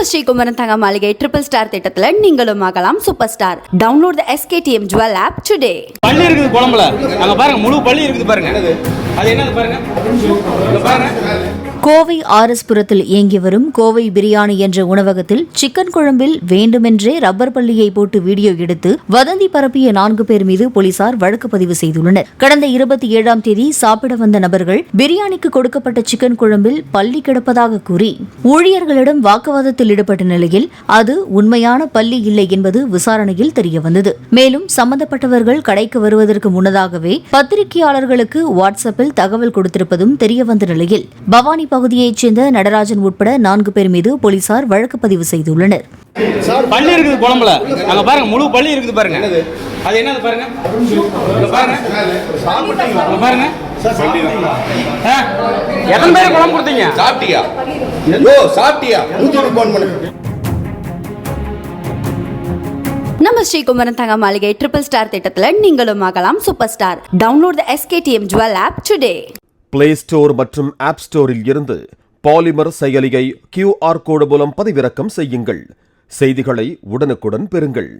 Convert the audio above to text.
நம்ம ஸ்ரீகுமரன் தங்க மாளிகை ட்ரிபிள் ஸ்டார் திட்டத்துல நீங்களும் ஆகலாம் super star. Download the SKTM Jewel app today. பள்ளி இருக்குது குளம்பல, அங்க பாருங்க முழு பள்ளி இருக்குது பாருங்க. அது என்னது பாருங்க. கோவை ஆர்எஸ்புரத்தில் இயங்கி வரும் கோவை பிரியாணி என்ற உணவகத்தில் சிக்கன் குழம்பில் வேண்டுமென்றே ரப்பர் பள்ளியை போட்டு வீடியோ எடுத்து வதந்தி பரப்பிய 4 பேர் மீது போலீசார் வழக்கு பதிவு செய்துள்ளனர். கடந்த 27ஆம் தேதி சாப்பிட வந்த நபர்கள் பிரியாணிக்கு கொடுக்கப்பட்ட சிக்கன் குழம்பில் பள்ளி கிடப்பதாக கூறி ஊழியர்களிடம் வாக்குவாதத்தில் ஈடுபட்ட நிலையில் அது உண்மையான பள்ளி இல்லை என்பது விசாரணையில் தெரியவந்தது. மேலும் சம்பந்தப்பட்டவர்கள் கடைக்கு வருவதற்கு முன்னதாகவே பத்திரிகையாளர்களுக்கு வாட்ஸ்அப்பில் தகவல் கொடுத்திருப்பதும் தெரியவந்த நிலையில் பவானி பகுதியைச் சேர்ந்த நடராஜன் உட்பட 4 பேர் மீது போலீசார் வழக்கு பதிவு செய்துள்ளனர். பள்ளி இருக்குது குளம்பல, அங்க பாருங்க முழு பள்ளி இருக்குது பாருங்க. அது என்னது பாருங்க. பாருங்க எத்தனை பேர் குழம்பு கொடுத்தீங்க? சாப்பிட்டியா? சாப்பிட்டியா? நம்ம ஸ்ரீகுமரன் தங்க மாளிகை ட்ரிபிள் ஸ்டார் திட்டத்துல நீங்களும் ஆகலாம் super star. Download the SKTM Jewel app today. Play store மற்றும் ஆப் ஸ்டோரில் இருந்து பாலிமர் செயலியை QR கோடு மூலம் பதிவிறக்கம் செய்யுங்கள். செய்திகளை உடனுக்குடன் பெறுங்கள்.